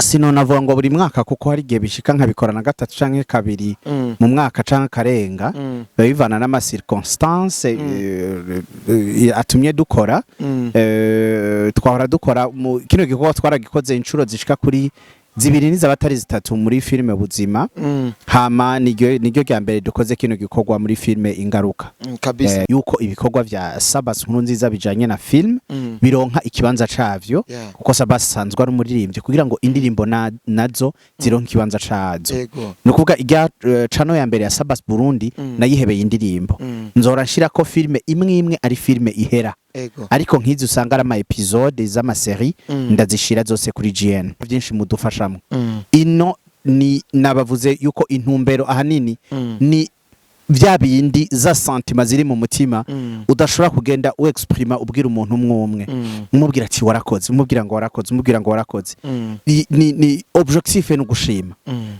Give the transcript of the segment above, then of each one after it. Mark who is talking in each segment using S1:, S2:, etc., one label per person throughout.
S1: Sinonavuga ngo buri mwaka kuko hari gihe bishika nkabikora na gatatu canke kabiri mu mwaka canke karenga bivana n'ama circonstance atumye dukora twahora dukora kino gikorwa twaragikoze inshuro zishika kuri zibiri nizabatari zitatu muri filme buzima hama niryo rya mbere dukoze kino gikorwa muri filme ingaruka
S2: kabisa
S1: yuko ibikorwa vya SABBAS nkuru nziza bijanye na film bironka ikibanza cavyo kuko SABBAS sanzwe ari umuririmbyi kugira ngo indirimbo nazo zironka ikibanza cazo no kuvuga irya channel ya mbere ya SABBAS Burundi nayihebeye indirimbo nzora nshira ko filme imwe ari filme ihera ariko nkizi usanga ari ama episode z'ama série ndazishira zose kuri GN byinshi mudufashamo ino ni nabavuze yuko intumbero ahanini ni vya bindi za sentima ziri mu mutima udashobora kugenda uexprima ubwira umuntu umwe umubwira ati warakoze umubwira ngo warakoze ni objectif no gushima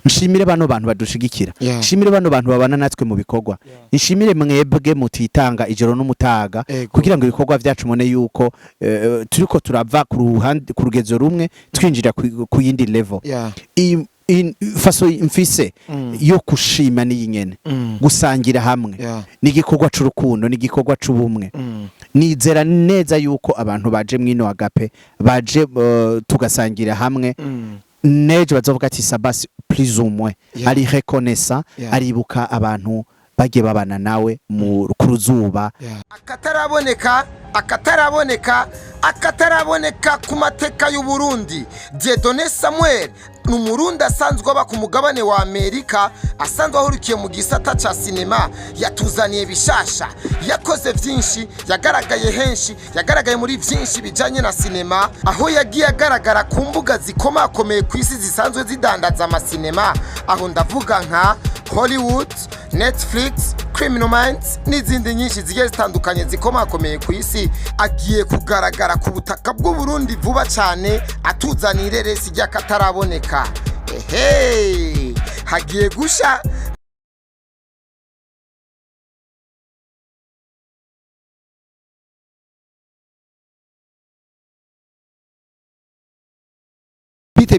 S1: nshimire bano bantu badushigikira nshimire bano bantu babana natwe mu bikorwa nshimire mwebwe mutitanga ijoro n'umutaga kugira ngo ibikorwa vyacu mone yuko turiko turava ku rugezo rumwe twinjira ku yindi level faso mfise yo kushima ni nyene gusangira hamwe ni gikorwa c'urukundo ni gikorwa c'ubumwe nizera neza yuko abantu baje mwino agape baje tugasangira hamwe neje bazovuga ati SABBAS plus ou moins ari reconnaissant aribuka abantu bagiye babana nawe mu kuruzuba
S2: akataraboneka ku mateka y'u Burundi Dieudonné Samuel n'umurundi asanzwe aba ku mugabane wa Amerika asanzwe ahurikiye mu gisata ca sinema yatuzaniye bishasha yakoze vyinshi yagaragaye henshi yagaragaye muri vyinshi bijanye na sinema aho yagiye agaragara ku mbuga zikomakomeye ku isi zisanzwe zidandaza amasinema aho ndavuga nka Hollywood, Netflix, Criminal Minds n'izindi nyinshi zigiye zitandukanye zikomakomeye ku isi agiye kugaragara ku butaka bw'u Burundi vuba cyane atuzanira resi ry'akataraboneka hagiye gusha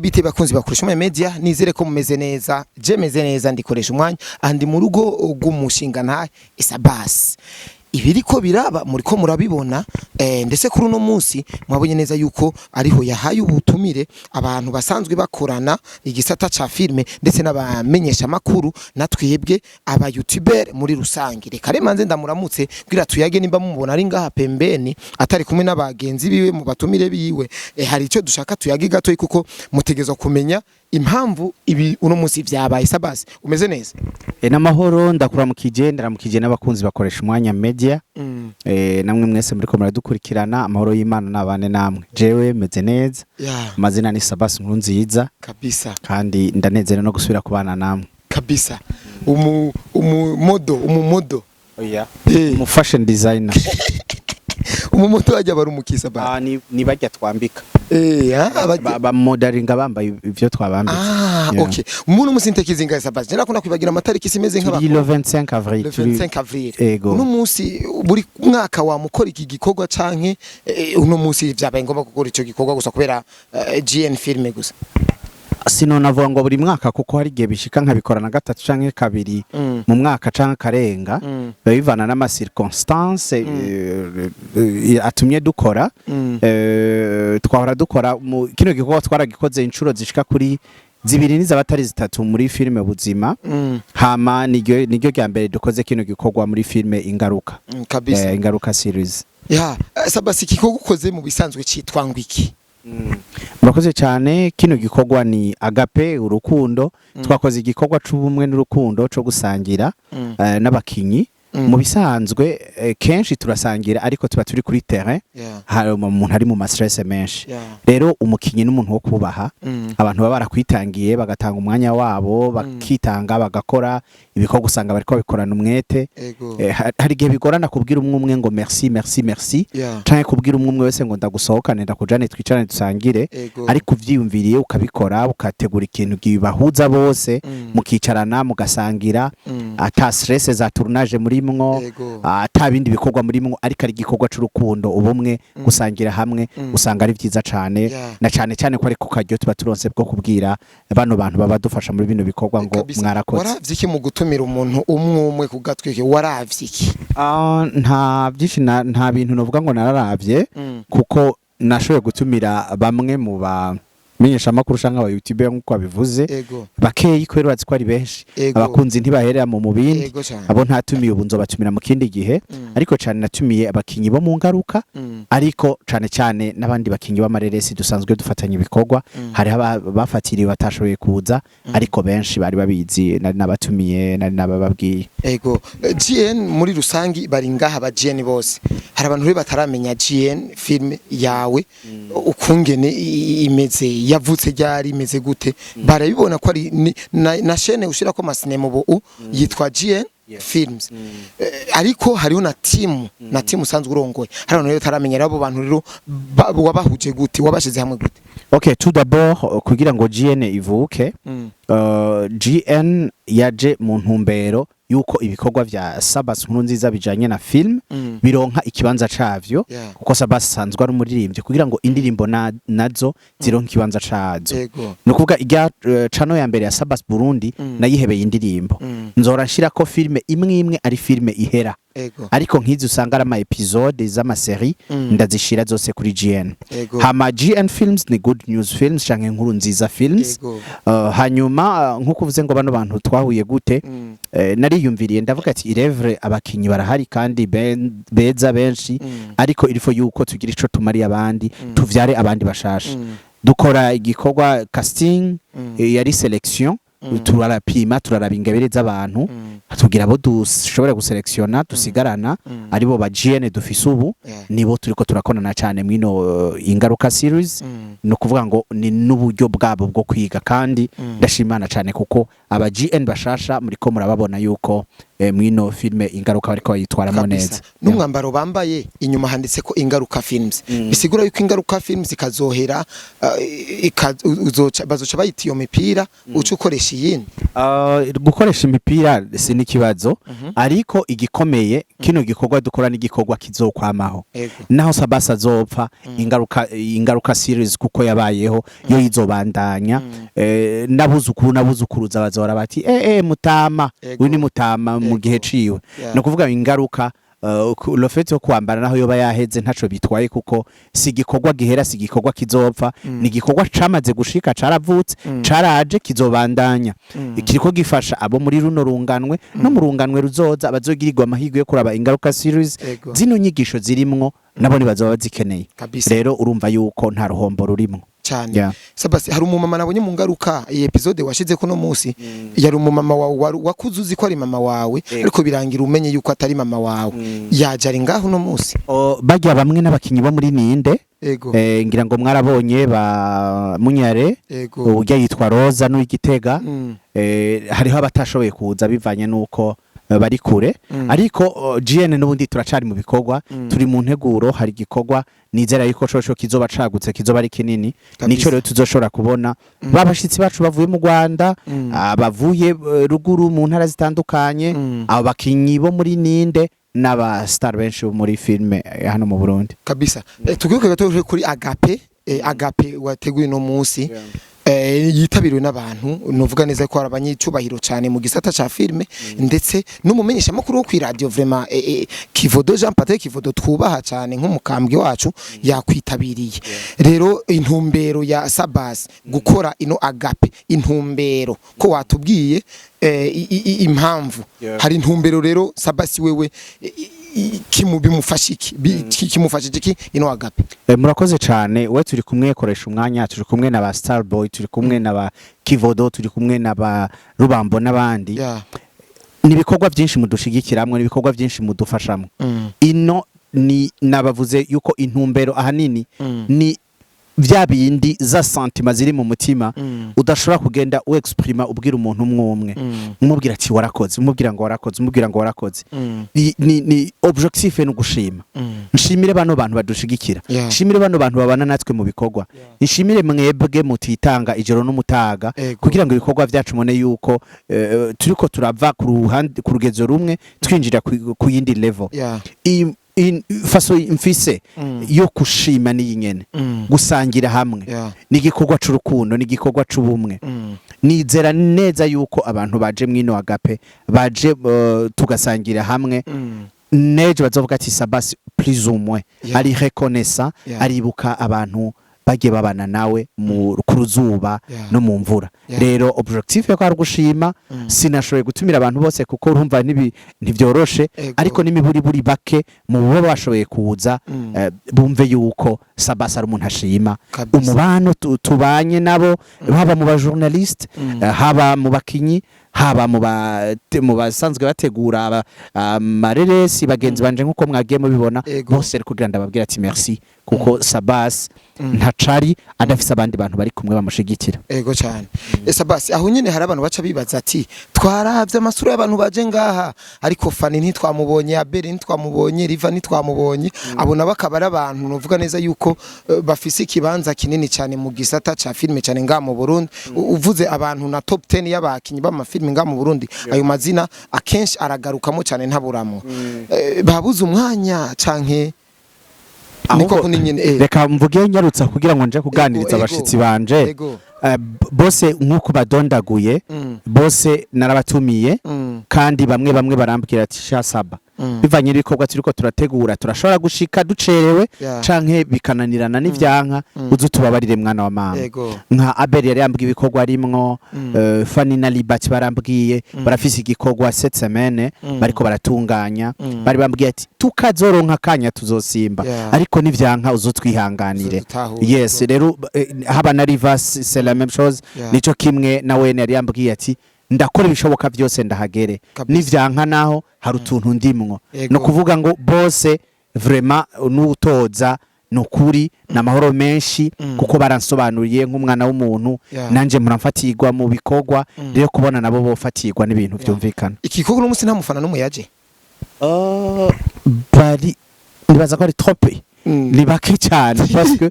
S2: bite bakunzi bakoresha mu media nizere ko mumeze neza je meze neza ndikoresha umwanya andi mu rugo rw'umushinga nta SABBAS ibiriko biraba muri ko murabibona ndetse kuri uno munsi mwabonye neza yuko ariho yahaye ubutumire abantu basanzwe bakorana igisata ca filme ndetse n'abamenyesha makuru natwebwe aba YouTuber muri rusangi reka remanze ndamuramutse kugira tuyage nimba mumubona ari ngaha pembeni atari kumwe n'abagenzi biwe mu batumire biwe hari ico dushaka tuyage gato kuko mutegezo kumenya impamvu ibi uno munsi vyabaye SABBAS umeze neza
S1: n'amahoro ndakuramukije n'abakunzi bakoresha umwanya media namwe mwese muri ko muradukurikirana amahoro y'Imana nabane namwe jewe meze neza amazina ni SABBAS nkuru nziza
S2: kabisa
S1: kandi ndanezere no gusubira kubana namwe
S2: kabisa umumodo
S1: mu fashion designer
S2: umumoto ajya barumukisa ba
S1: ni bajya twambika ba modelinga bambaye ivyo twabambitse
S2: okay umuntu musintekiza inga SABBAS je nakunda kwibagira amatariki simeze nk'abako
S1: le 25 avril
S2: le 25 avril uno munsi buri mwaka wa mukora iki gikorwa canke uno munsi vyabaye ngomba gukora ico gikorwa gusa kubera GN filme gusa
S1: Sinonavuga ngo buri mwaka kuko hari gihe bishika nkabikora na gatatu canke kabiri mu mwaka canke karenga bivana n'ama circonstance atumye dukora twahora dukora kino gikorwa twaragikoze inshuro zishika kuri zibiri nizabatari zitatu muri filme buzima hama niryo rya mbere dukoze kino gikorwa muri filme ingaruka
S2: kabisa
S1: ingaruka series
S2: SABBAS igikorwa ukoze mu bisanzwe citwa ngwiki
S1: murakoze cyane kino gikorwa ni agape urukundo twakoze igikorwa c'ubumwe n'urukundo co gusangira n'abakinyi mu bisanzwe kenshi turasangira ariko tuba turi kuri terrain hari umuntu ari mu stress menshi rero umukinyi n'umuntu wo kubaha abantu baba barakwitangiye bagatanga umwanya wabo bakitanga bagakora ibikorwa usanga bariko bikorana umwete hari gihe bigorana kubwira umwe ngo merci canke kubwira umwe wese ngo ndagusohokane ndakujane twicarane dusangire ariko uvyiyumviriye ukabikora ukategura ikintu gibahuza bose mukicarana mugasangira ata stress za tournage muri murimwo ata bindi bikorwa murimwo ariko ari igikorwa c'urukundo ubumwe gusangira hamwe usanga ari vyiza cane na cane cyane ko ariko karyo tuba turonse bwo kubwira bano bantu baba dufasha muri bino bikorwa ngo mwarakoze.
S2: Waravye iki mu gutumira umuntu umwe ku gatwike waravye iki?
S1: Nta byinshi nta bintu novuga ngo nararavye kuko nashoboye gutumira bamwe mu menyesha amakuru canke aba YouTube nkuko babivuze bakeyi kwero bazi ko ari benshi abakunzi ntibaherera mu mubindi abo ntatumiye ubu nzobatumira mu kindi gihe ariko cyane natumiye abakinyi bo mu ngaruka ariko cyane n'abandi bakinyi b'amareresi dusanzwe dufatanya ibikorwa hari bafatiriwe batashoboye kuza ariko benshi bari babizi nari nabatumiye nari nabababwiye.
S2: GN muri rusangi bari ngaha ba GN bose hari abantu rero bataramenya GN film yawe ukungene imeze yavutse ryari imeze gute barabibona ko ari na chaîne ushira ko masinema ubu yitwa GN Films ariko hariho na team usanzwe urongoye hari abantu rero taramenyera abo bantu rero wabahuje gute wabashize hamwe gute?
S1: Okay, tout d'abord kugira ngo GN ivuke GN yaje mu ntumbero yuko ibikorwa vya SABBAS nziza bijanye na film bironka ikibanza cavyo kuko SABBAS sanzwe ari umuririmbyi kugira ngo indirimbo nazo zironka ikibanza cazo no kuvuga irya channel ya mbere ya SABBAS Burundi nayihebeye indirimbo nzora nshira ko filme imwe ari filme ihera ariko nkizi usanga ari ama episode z'ama série ndazishira zose kuri GN hama GN Films ni Good News Films canke Nkuru Nziza Films hanyuma nkuko uvuze ngo bano bantu twahuye gute nariyumviriye ndavuga ati irevre abakinyi barahari kandi beza benshi ariko irifo yuko tugira ico tumari abandi tuvyare abandi bashasha dukora igikorwa casting yari selection turarapima turaraba ingabire z'abantu tugira abo dushobora guselektiona dusigarana aribo ba GN dufise ubu nibo turiko turakonana cyane mwino ingaruka series no kuvuga ngo ni n'uburyo bwabo bwo kwiga kandi ndashimana cyane kuko aba GN bashasha muri ko murababona yuko mwino filme ingaruka bariko bayitwaramo neza
S2: n'umwambaro bambaye inyuma handitse ko ingaruka films bisigura yuko ingaruka films ikazohera bazoca bayita iyo mipira uco ukoresha yindi
S1: gukoresha imipira si n'ikibazo ariko igikomeye kino gikorwa dukora n'igikorwa kizokwamaho naho SABBAS azopfa ingaruka series kuko yabayeho yo izobandanya nabuzukuruza bazora bati mutama uni mutama mu gihe ciwe no kuvuga ingaruka le fait yo kwambara naho yoba yaheze ntaco bitwaye kuko si gikorwa gihera si gikorwa kizopfa ni gikorwa camaze gushika caravutse caraje kizobandanya ikiriko gifasha abo muri runo runganwe no mu runganwe ruzoza abazogirirwa amahirwe yo kuraba ingaruka series zino nyigisho zirimwo nabo nibazoba bazikeneye rero urumva yuko nta ruhombo rurimwo
S2: cyane SABBAS hari umumama nabonye mu ngaruka iyi episode washize ko no munsi yari umumama wawe wakuzuzi ko ari mama wawe ariko birangira umenye yuko atari mama wawe yaje ari ngaho no munsi
S1: bajya bamwe n'abakinyi bo muri ninde ngira ngo mwarabonye ba Munyare ujya yitwa Roza no Igitega hariho abatashoboye kuza bivanye nuko bari kure ariko GN n'ubundi turacari mu bikorwa turi mu nteguro hari gikorwa nizera yuko coco kizoba cagutse kizoba ari kinini nico rero tuzoshora kubona babashitsi bacu bavuye mu Rwanda abavuye ruguru mu ntara zitandukanye abo bakinyi bo muri ninde n'aba star benshi muri filme hano mu Burundi
S2: kabisa tugiye gato kuri Agape wateguye no munsi yitabiriwe n'abantu novuga neza ko arabanyicubahiro cyane mu gisata ca filme ndetse n'umumenyesha makuru wo kwi radio vraiment Kivodo Jean Patrick Kivodo twubaha cyane nk'umukambwe wacu yakwitabiriye rero intumbero ya SABBAS gukora ino Agape intumbero ko watubwiye impamvu hari intumbero rero SABBAS wewe kimufashiki kimufashiki ino Agape
S1: murakoze cyane we turi kumwe koresha umwanya turi kumwe na ba Starboy turi kumwe na ba Kivodo turi kumwe na ba Rubambo n'abandi nibikorwa byinshi mudushigikiramwe nibikorwa byinshi mudufashamo ino ni nabavuze yuko intumbero ahanini ni vya bindi za sentima ziri mu mutima udashobora kugenda exprima ubwira umuntu umwe umubwira ati warakoze, umubwira ngo warakoze, umubwira ngo warakoze. Ni objectif no gushima. Nshimire bano bantu badushigikira, nshimire bano bantu babana natwe mu bikorwa, nshimire mwebwe mutitanga ijoro n'umutaga kugira ngo ibikorwa byacu mone yuko turiko turava ku rugezo rumwe twinjira ku yindi level. Faso mfise yo kushima ni nyene gusangira hamwe ni gikorwa c'urukundo, ni gikorwa c'ubumwe. Nizera neza yuko abantu baje mwino agape baje tugasangira hamwe neje bazovuga ati SABBAS plus ou moins ari reconnaissant, aribuka abantu bagiye babana nawe mu kuruzuba no mu mvura. Rero objectif yo kwari gushima, sinashoboye gutumira abantu bose kuko urumva ntivyoroshe, ariko nimiburi buri bake mu bo bashoboye kuza bumve yuko SABBAS ari umuntu ashima. Umubano tubanye nabo haba mu ba journaliste, haba mu bakinyi, haba mu basanzwe bategura amareresi bagenzi banje nkuko mwagiye mubibona bose kugira ndababwira ati merci kuko SABBAS ntacari adafise abandi bantu bari kumwe bamushigikira.
S2: Ego cyane. SABBAS aho nyene hari abantu baca bibaza ati twaravye amasura y'abantu baje ngaha ariko Fani ntitwamubonye, Abeli ntitwamubonye, Riva ntitwamubonye. Abona bakabara abantu novuga neza yuko bafise ikibanza kinini cyane mu gisata ca filme cyane nga mu Burundi. Uvuze abantu na top 10 y'abakinyi b'amafilme nga mu Burundi, ayo mazina akenshi aragarukamo cyane ntaburamo. Babuze umwanya canke
S1: reka mvuge nyarutsa kugira ngo nje kuganiriza abashitsi banje bose nkuko badondaguye bose narabatumiye kandi bamwe barambwira ati sha Saba bivanye n'ibikorwa turiko turategura turashobora gushika ducerewe canke bikananirana n'ivyanka uzu tubabarire mwana wa mama. Nka Abel yari yambwiye ibikorwa rimwo Fani na Libati barambwiye barafise igikorwa 7 semaine bariko baratunganya, bari bambwiye ati tukazoronka kanya tuzosimba ariko n'ivyanka uzotwihanganire. Yes, rero haba na Rivers c'est la même chose, nico kimwe na wene yari yambwiye ati ndakora ibishoboka byose ndahagere n'ivyanka naho hari utuntu ndimwo. No kuvuga ngo bose vraiment n'utoza nukuri n'amahoro menshi kuko baransobanuriye nk'umwana w'umuntu nanje muramfatirwa mu bikorwa rero kubona nabo bofatirwa n'ibintu byumvikana.
S2: Ikikorwa n'umunsi nta mufana n'umwe yaje
S1: bari nibaza ko ari trope ni bake cyane parce que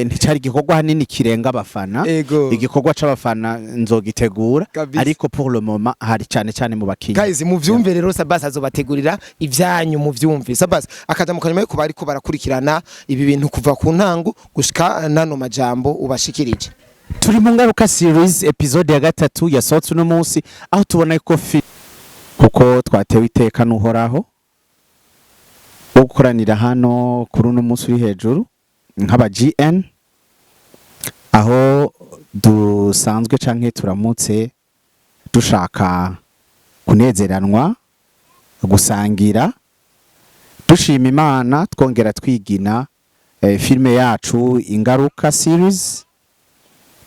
S1: nticari igikorwa hanini kirenga abafana. Igikorwa c'abafana nzogitegura ariko pour le moment hari cyane mu bakinyi.
S2: Guys mu vyumve rero SABBAS azobategurira ivyanyu mu vyumve. SABBAS akaja mu kanyuma yuko bariko barakurikirana ibi bintu kuva ku ntango gushika nano majambo ubashikirije.
S1: Turi mu ngaruka series episode ya 3 yasohotse uno munsi aho tubona ko kuko twatewe iteka n'uhoraho gukoranira hano kuri uno munsi uri hejuru nk'aba GN aho dusanzwe canke turamutse dushaka kunezeranwa gusangira dushima Imana twongera twigina filme yacu Ingaruka series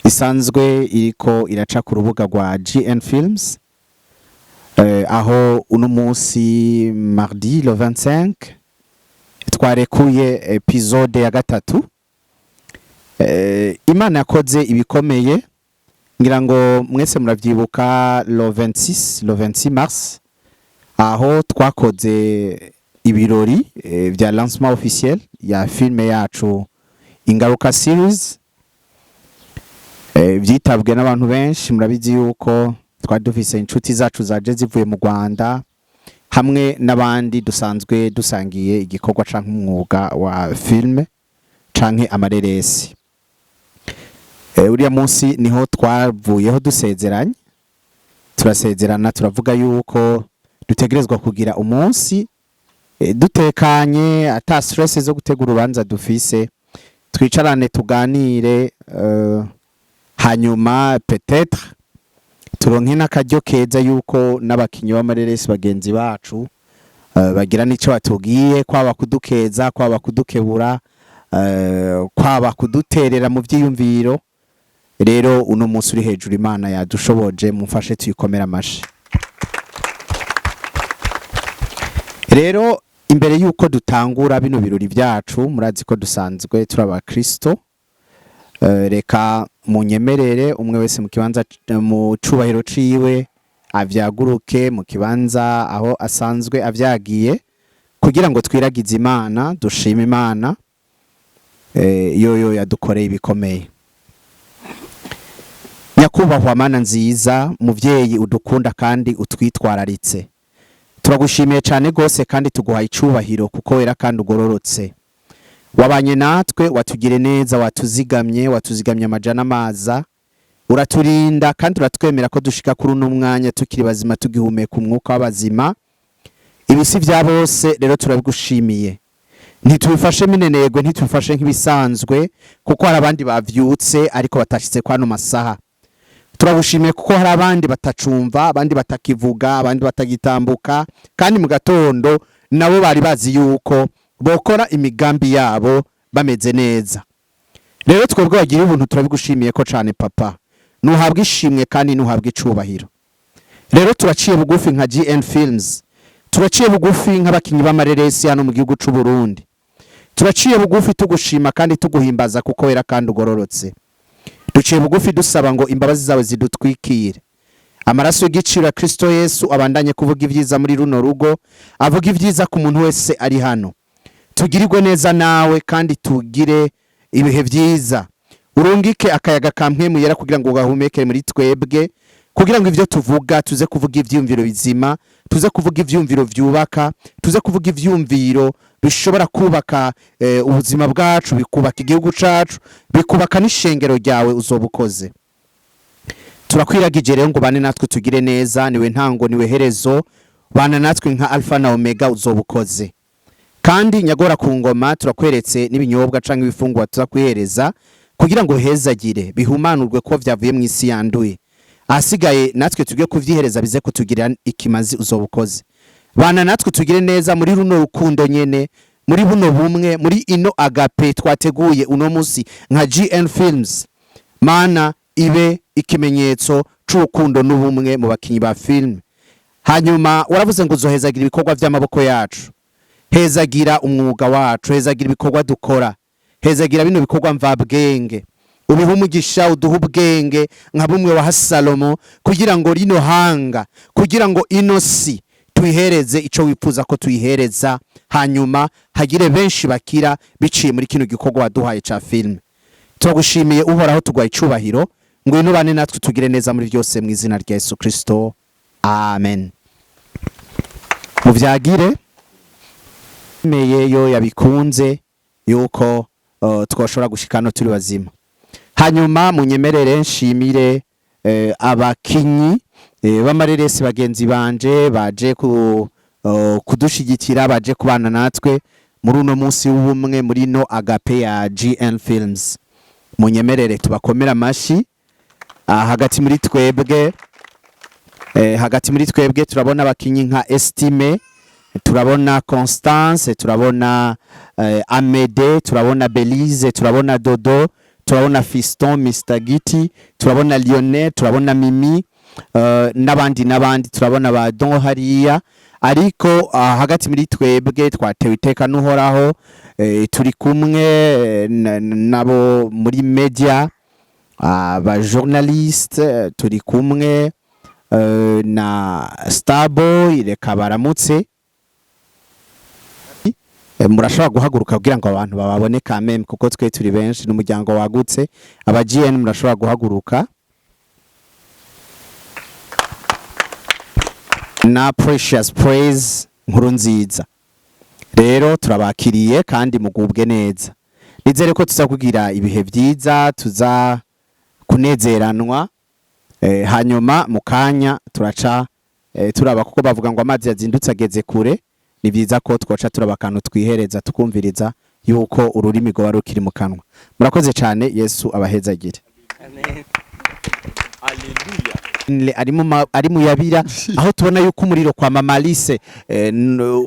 S1: isanzwe iriko iraca ku rubuga rwa GN Films aho uno munsi mardi le 25 twarekuye episode ya 3. Imana yakoze ibikomeye ngira ngo mwese muravyibuka le 26 mars aho twakoze ibirori vya lancement officiel ya filme yacu Ingaruka series vyitabwe n'abantu benshi. Murabizi yuko twari dufise inshuti zacu zaje zivuye mu Rwanda hamwe n'abandi dusanzwe dusangiye igikorwa canke umwuga wa filme canke amareresi. Uriya munsi niho twavuyeho dusezeranye turasezerana turavuga yuko dutegerezwa kugira umunsi dutekanye ata stress zo gutegura urubanza dufise, twicarane tuganire hanyuma peut-être turonke n'akaryo keza yuko n'abakinyi b'amareresi bagenzi bacu bagira nico batugiye kwaba kudukeza kwaba kudukebura kwaba kuduterera mu vyiyumviro. Rero uno munsi uri hejuru Imana yadushoboje mufashe tuyikomera amashi. Rero imbere yuko dutangura bino birori vyacu murazi ko dusanzwe turaba Kristo reka munyemerere umwe wese mu kibanza mu cubahiro ciwe avyaguruke mu kibanza aho asanzwe avyagiye kugira ngo twiragize Imana dushime Imana yoyo yadukoreye ibikomeye. Nyakubahwa Mana nziza, muvyeyi udukunda kandi utwitwararitse, turagushimiye cyane gose kandi tuguha icubahiro kuko wera kandi ugororotse. Wabanye natwe, watugire neza, watuzigamye amajana amaza, uraturinda kandi uratwemera ko dushika kuri uno mwanya tukiri bazima tugihumeka umwuka w'abazima. Ibisi vya bose rero turabigushimiye. Ntitubifashe minenegwe, ntitubifashe nk'ibisanzwe kuko hari abandi bavyutse ariko batashitse kwano masaha. Turagushimiye kuko hari abandi batacumva, abandi batakivuga, abandi batagitambuka, kandi mu gatondo nabo bari bazi yuko bokora imigambi yabo bameze neza. Rero twebwe bagira ubuntu turabigushimiye ko cyane papa. Nuhabwa ishimwe kandi nuhabwa icubahiro. Rero turaciye bugufi nka GN Films. Turaciye bugufi nk'abakinyi b'amareresi hano mu gihugu c'u Burundi. Turaciye bugufi tugushima kandi tuguhimbaza kuko wera kandi ugororotse. Duciye bugufi dusaba ngo imbabazi zawe zidutwikire. Amaraso y'igiciro ya Kristo Yesu abandanye kuvuga ivyiza muri runo rugo, avuga ivyiza ku muntu wese ari hano. Tugirirwe neza nawe kandi tugire ibihe vyiza. Urungike akayaga kampwemu yera kugira ngo gahumeke muri twebwe, kugira ngo ivyo tuvuga tuze kuvuga ivyumviro bizima, tuze kuvuga ivyumviro vyubaka, tuze kuvuga ivyumviro bishobora kubaka ubuzima bwacu, bikubaka igihugu cacu, bikubaka n'ishengero ryawe uzobukoze. Turakwiragije rero ngo bane natwe tugire neza, niwe ntango niwe herezo, bana natwe nka Alpha na Omega uzobukoze. Kandi nyagora ku ngoma turakweretse n'ibinyobwa canke ibifungwa tuzakwihereza kugira ngo hezagire bihumanurwe ko vyavuye mu isi yanduye. Asigaye natwe tugiye kuvyihereza bize kutugira ikimazi uzobukoze. Bana natwe tugire neza muri runo rukundo nyene, muri buno bumwe, muri ino agape twateguye uno musi nka GN Films. Mana ibe ikimenyetso c'urukundo n'ubumwe mu bakinyi ba film. Hanyuma waravuze ngo uzohezagira ibikorwa vy'amaboko yacu. Hezagira umwuga wacu, hezagira ibikorwa dukora, hezagira bino bikorwa mvabwenge. Ubiha umugisha uduha ubwenge nka bumwe wa Salomo kugira ngo rino hanga, kugira ngo ino si tuyihereze ico wifuza ko tuyihereza, hanyuma hagire benshi bakira biciye muri kino gikorwa waduhaye ca film. Turagushimiye uhoraho tugwaye icubahiro, ngo ino bane natwe tugire neza muri byose mu izina rya Yesu Kristo. Amen. Muvyagire meyeyo yabikunze yuko twoshobora gushikano turi bazima. Hanyuma munyemerere nshimire abakinyi b'amareresi bagenzi banje baje kudushigikira, baje kubana natwe muri uno munsi w'ubumwe muri no agape ya GN Films. Munyemerere tubakomera amashi. Hagati muri twebwe turabona abakinyi nka Estime, turabona Constance, turabona Amede, turabona Belize, turabona Dodo, turabona Fiston, Mr. Giti, turabona Lionel, turabona Mimi, n'abandi turabona ba Don hariya. Ariko hagati muri twebwe twatewe iteka n'uhoraho, turi kumwe nabo muri media, ba journaliste, turi kumwe na Starboy, reka baramutse. Murashobora guhaguruka kugira ngo abantu bababone kameme kuko twe turi benshi n'umuryango wagutse. Aba GN murashobora guhaguruka. Na Precious Praise nkuru nziza. Rero turabakiriye kandi mugubwe neza. Nizere ko tuzakugira ibihe vyiza, tuza kunezeranwa. Hanyuma mukanya turaca turaba kuko bavuga ngo amazi yazindutse ageze kure. Ni byiza ko twoca turabakantu twihereza tukumviriza yuko ururimi go warukiri mu kanwa. Murakoze cyane, Yesu abahezagire. Amen. Hallelujah. ari mu yabira aho tubona yuko umuriro kwa mama Alice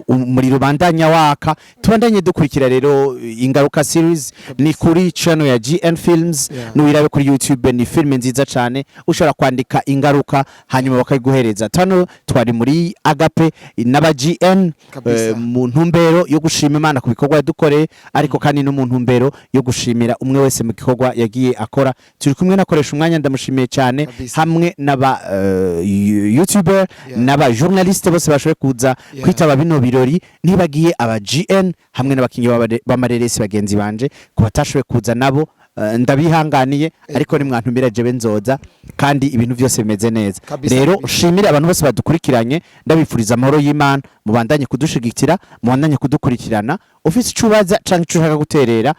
S1: umuriro bandanya waka tubandanye dukurikira rero ingaruka series ni kuri channel ya GN Films n'uwirabe kuri YouTube ni film nziza cyane ushobora kwandika ingaruka hanyuma bakayiguhereza tano twari muri Agape n'aba GN mu ntumbero yo gushima Imana ku bikorwa yadukoreye ariko kandi no mu ntumbero yo gushimira umwe wese mu gikorwa yagiye akora turi kumwe nakoresha umwanya ndamushimiye cyane hamwe n'aba YouTuber n'aba journaliste bose bashoboye kuza kwitaba bino birori nibagiye aba GN hamwe n'abakinyi b'amareresi bagenzi banje ku batashoboye kuza nabo ndabihanganiye ariko ni mwantumira jewe nzoza kandi ibintu byose bimeze neza rero ushimire abantu bose badukurikiranye ndabifuriza amahoro y'Imana mubandanye kudushigikira mubandanye kudukurikirana office icubaza canke ushaka guterera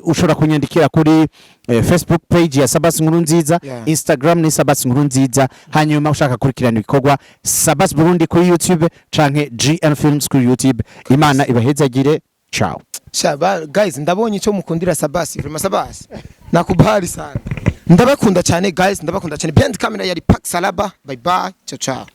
S1: ushobora kunyandikira kuri Facebook page ya SABBAS Nkuru Nziza Instagram ni SABBAS Nkuru Nziza hanyuma ushaka kurikirana ibikorwa SABBAS Burundi kuri YouTube canke GN Films kuri YouTube Imana ibahezagire ciao
S2: Shaba guys ndabonye icyo mukundira SABBAS vraiment SABBAS nakubali sana ndabakunda cyane guys ndabakunda cyane behind camera yari Pack Salaba bye bye ciao ciao